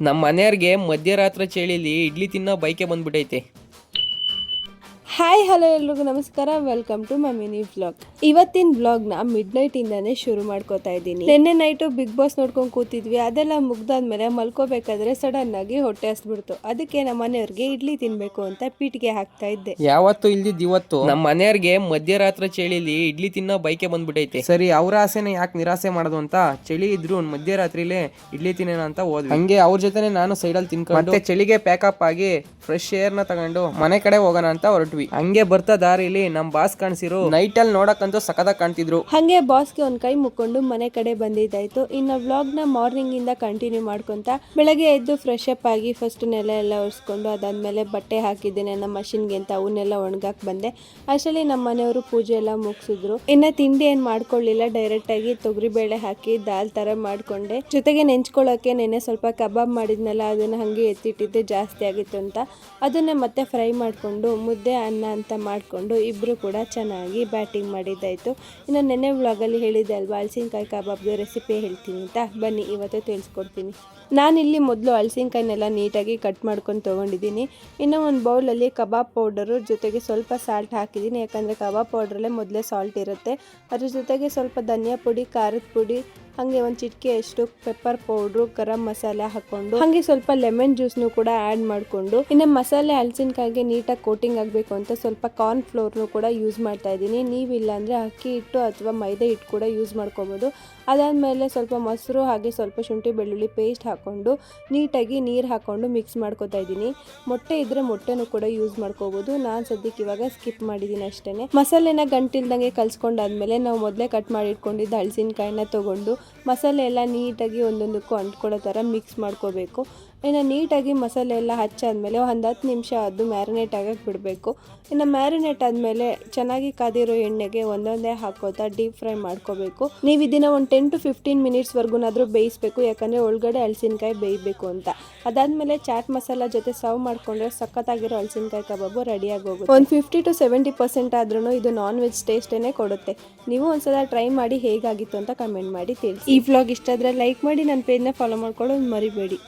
ನಮ್ಮ ಮನೆಯವ್ರಿಗೆ ಮಧ್ಯರಾತ್ರಿ ಚಳಿಲಿ ಇಡ್ಲಿ ತಿನ್ನೋ ಬೈಕೆ ಬಂದ್ಬಿಟ್ಟೈತೆ. ಹಾಯ್ ಹಲೋ ಎಲ್ರಿಗೂ ನಮಸ್ಕಾರ, welcome to my mini vlog. ಇವತ್ತಿನ ವ್ಲಾಗ್ನ ಮಿಡ್ ನೈಟಿಂದಾನೇ ಶುರು ಮಾಡ್ಕೋತಾ ಇದ್ದೀನಿ. ನಿನ್ನೆ ನೈಟು ಬಿಗ್ ಬಾಸ್ ನೋಡ್ಕೊಂಡು ಕೂತಿದ್ವಿ. ಅದೆಲ್ಲ ಮುಗ್ದಾದ್ಮೇಲೆ ಮಲ್ಕೋಬೇಕಾದ್ರೆ ಸಡನ್ ಆಗಿ ಹೊಟ್ಟೆ ಹಸ್ಬಿಡ್ತು. ಅದಕ್ಕೆ ನಮ್ಮ ಮನೆಯವ್ರಿಗೆ ಇಡ್ಲಿ ತಿನ್ಬೇಕು ಅಂತ ಪೀಟಿಗೆ ಹಾಕ್ತಾ ಇದ್ದೆ. ಯಾವತ್ತು ಇಲ್ದಿದ್ ಇವತ್ತು ನಮ್ಮ ಮನೆಯವ್ರಿಗೆ ಮಧ್ಯರಾತ್ರಿ ಚಳಿಲಿ ಇಡ್ಲಿ ತಿನ್ನೋ ಬೈಕೆ ಬಂದ್ಬಿಟ್ಟೈತೆ. ಸರಿ, ಅವ್ರ ಆಸೆನ ಯಾಕೆ ನಿರಾಸೆ ಮಾಡೋದು ಅಂತ ಚಳಿ ಇದ್ರು ಮಧ್ಯರಾತ್ರಿಲೇ ಇಡ್ಲಿ ತಿನ್ನೋಣ ಅಂತ ಹೋದ್ವಿ. ಹಂಗೆ ಅವ್ರ ಜೊತೆನೆ ನಾನು ಸೈಡಲ್ಲಿ ತಿನ್ಕೊಂಡು ಮತ್ತೆ ಚಳಿಗೆ ಪ್ಯಾಕಪ್ ಆಗಿ ಫ್ರೆಶ್ ಏರ್ ನ ತಗೊಂಡು ಮನೆ ಕಡೆ ಹೋಗೋಣ ಅಂತ ಹೊರಟ್ವಿ. ಹಂಗೆ ಬರ್ತಾ ದಾರಿಲಿ ನಮ್ ಬಾಸ್ ಕಾಣಿಸಿರು. ನೈಟ್ ಅಲ್ಲಿ ನೋಡಕ್ಕಂತೂ ಸಖತ್ತಾಗಿ ಕಾಣ್ತಿದ್ರು. ಹಂಗೆ ಬಾಸ್ಗೆ ಒಂದ್ ಕೈ ಮುಕ್ಕೊಂಡು ಮನೆ ಕಡೆ ಬಂದಿದ್ದಾಯ್ತು. ಇನ್ನು ವ್ಲಾಗ್ ನ ಮಾರ್ನಿಂಗ್ ಇಂದ ಕಂಟಿನ್ಯೂ ಮಾಡ್ಕೊಂತ ಬೆಳಗ್ಗೆ ಎದ್ದು ಫ್ರೆಶ್ ಅಪ್ ಆಗಿ ಫಸ್ಟ್ ನೆಲ ಎಲ್ಲ ಒರೆಸ್ಕೊಂಡು ಅದಾದ್ಮೇಲೆ ಬಟ್ಟೆ ಹಾಕಿದ್ದೇನೆ ನಮ್ಮ ಮಷಿನ್ಗೆ ಅಂತ ಅವನ್ನೆಲ್ಲ ಒಣಗಾಕ್ ಬಂದೆ. ಅಷ್ಟರಲ್ಲಿ ನಮ್ಮ ಮನೆಯವರು ಪೂಜೆ ಎಲ್ಲ ಮುಗಿಸಿದ್ರು. ಇನ್ನ ತಿಂಡಿ ಏನ್ ಮಾಡ್ಕೊಳ್ಳಿಲ್ಲ, ಡೈರೆಕ್ಟ್ ಆಗಿ ತೊಗರಿ ಬೇಳೆ ಹಾಕಿ ದಾಲ್ ತರ ಮಾಡ್ಕೊಂಡೆ. ಜೊತೆಗೆ ನೆಂಚ್ಕೊಳ್ಳೋಕೆ ನೆನೆ ಸ್ವಲ್ಪ ಕಬಾಬ್ ಮಾಡಿದ್ನಲ್ಲ, ಅದನ್ನ ಹಂಗೆ ಎತ್ತಿಟ್ಟಿದ್ದೆ, ಜಾಸ್ತಿ ಆಗಿತ್ತು ಅಂತ. ಅದನ್ನೇ ಮತ್ತೆ ಫ್ರೈ ಮಾಡ್ಕೊಂಡು ಮುದ್ದೆ ಅನ್ನ ಅಂತ ಮಾಡಿಕೊಂಡು ಇಬ್ಬರು ಕೂಡ ಚೆನ್ನಾಗಿ ಬ್ಯಾಟಿಂಗ್ ಮಾಡಿದ್ದಾಯಿತು. ಇನ್ನು ನೆನ್ನೆ ವ್ಲಾಗಲ್ಲಿ ಹೇಳಿದ್ದೆ ಅಲ್ವಾ ಹಲಸಿನಕಾಯಿ ಕಬಾಬ್ದು ರೆಸಿಪಿ ಹೇಳ್ತೀನಿ ಅಂತ, ಬನ್ನಿ ಇವತ್ತು ತಿಳಿಸ್ಕೊಡ್ತೀನಿ. ನಾನಿಲ್ಲಿ ಮೊದಲು ಹಲಸಿನಕಾಯಿನೆಲ್ಲ ನೀಟಾಗಿ ಕಟ್ ಮಾಡ್ಕೊಂಡು ತೊಗೊಂಡಿದ್ದೀನಿ. ಇನ್ನು ಒಂದು ಬೌಲಲ್ಲಿ ಕಬಾಬ್ ಪೌಡರು ಜೊತೆಗೆ ಸ್ವಲ್ಪ ಸಾಲ್ಟ್ ಹಾಕಿದ್ದೀನಿ, ಯಾಕಂದರೆ ಕಬಾಬ್ ಪೌಡ್ರಲ್ಲೇ ಮೊದಲೇ ಸಾಲ್ಟ್ ಇರುತ್ತೆ. ಅದ್ರ ಜೊತೆಗೆ ಸ್ವಲ್ಪ ಧನಿಯಾ ಪುಡಿ, ಖಾರದ ಪುಡಿ, ಹಾಗೆ ಒಂದು ಚಿಟಿಕೆಯಷ್ಟು ಪೆಪ್ಪರ್ ಪೌಡ್ರು, ಗರಂ ಮಸಾಲೆ ಹಾಕೊಂಡು ಹಾಗೆ ಸ್ವಲ್ಪ ಲೆಮನ್ ಜ್ಯೂಸ್ನು ಕೂಡ ಆ್ಯಡ್ ಮಾಡಿಕೊಂಡು ಇನ್ನು ಮಸಾಲೆ ಹಲಸಿನಕಾಯಿಗೆ ನೀಟಾಗಿ ಕೋಟಿಂಗ್ ಆಗಬೇಕು ಅಂತ ಸ್ವಲ್ಪ ಕಾರ್ನ್ ಫ್ಲೋರ್ನು ಕೂಡ ಯೂಸ್ ಮಾಡ್ತಾ ಇದ್ದೀನಿ. ನೀವಿಲ್ಲ ಅಂದರೆ ಅಕ್ಕಿ ಹಿಟ್ಟು ಅಥವಾ ಮೈದಾ ಹಿಟ್ಟು ಕೂಡ ಯೂಸ್ ಮಾಡ್ಕೋಬೋದು. ಅದಾದಮೇಲೆ ಸ್ವಲ್ಪ ಮೊಸರು ಹಾಗೆ ಸ್ವಲ್ಪ ಶುಂಠಿ ಬೆಳ್ಳುಳ್ಳಿ ಪೇಸ್ಟ್ ಹಾಕ್ಕೊಂಡು ನೀಟಾಗಿ ನೀರು ಹಾಕ್ಕೊಂಡು ಮಿಕ್ಸ್ ಮಾಡ್ಕೊತಾ ಇದ್ದೀನಿ. ಮೊಟ್ಟೆ ಇದ್ದರೆ ಮೊಟ್ಟೆನೂ ಕೂಡ ಯೂಸ್ ಮಾಡ್ಕೋಬೋದು. ನಾನು ಸದ್ಯಕ್ಕೆ ಇವಾಗ ಸ್ಕಿಪ್ ಮಾಡಿದ್ದೀನಿ ಅಷ್ಟೇ. ಮಸಾಲೆನ ಗಂಟಿಲ್ದಂಗೆ ಕಲಿಸ್ಕೊಂಡಾದ್ಮೇಲೆ ನಾವು ಮೊದಲೇ ಕಟ್ ಮಾಡಿ ಇಟ್ಕೊಂಡಿದ್ದ ಹಲಸಿನಕಾಯಿನ ತೊಗೊಂಡು ಮಸಾಲೆ ಎಲ್ಲ ನೀಟಾಗಿ ಒಂದೊಂದಕ್ಕೂ ಅಂಟ್ಕೊಳ್ಳೋ ಥರ ಮಿಕ್ಸ್ ಮಾಡ್ಕೋಬೇಕು. ಇನ್ನು ನೀಟಾಗಿ ಮಸಾಲೆ ಎಲ್ಲ ಹಚ್ಚಾದ್ಮೇಲೆ ಒಂದು 10 ನಿಮಿಷ ಅದು ಮ್ಯಾರಿನೇಟ್ ಆಗಕ್ಕೆ ಬಿಡಬೇಕು. ಇನ್ನು ಮ್ಯಾರಿನೇಟ್ ಆದಮೇಲೆ ಚೆನ್ನಾಗಿ ಕಾದಿರೋ ಎಣ್ಣೆಗೆ ಒಂದೊಂದೇ ಹಾಕೋತಾ ಡೀಪ್ ಫ್ರೈ ಮಾಡ್ಕೋಬೇಕು. ನೀವು ಇದನ್ನು ಒಂದು 10 to 15 ಮಿನಿಟ್ಸ್ವರೆಗೂನಾದರೂ ಬೇಯಿಸಬೇಕು, ಯಾಕಂದರೆ ಒಳಗಡೆ ಹಲಸಿನಕಾಯಿ ಬೇಯಬೇಕು ಅಂತ. ಅದಾದಮೇಲೆ ಚಾಟ್ ಮಸಾಲ ಜೊತೆ ಸರ್ವ್ ಮಾಡಿಕೊಂಡ್ರೆ ಸಖತ್ತಾಗಿರೋ ಹಲಸಿನಕಾಯಿ ಕಬಾಬು ರೆಡಿಯಾಗಿ ಹೋಗುತ್ತೆ. ಒಂದು 50 to 70% ಆದ್ರೂ ಇದು ನಾನ್ ವೆಜ್ ಟೇಸ್ಟೇ ಕೊಡುತ್ತೆ. ನೀವು ಒಂದ್ಸಲ ಟ್ರೈ ಮಾಡಿ ಹೇಗಾಗಿತ್ತು ಅಂತ ಕಮೆಂಟ್ ಮಾಡಿ ತಿಳಿಸಿ. ಈ ವ್ಲಾಗ್ ಇಷ್ಟ ಆದರೆ ಲೈಕ್ ಮಾಡಿ, ನನ್ನ ಪೇಜ್ನ ಫಾಲೋ ಮಾಡ್ಕೊಳ್ಳೋದು ಮರಿಬೇಡಿ.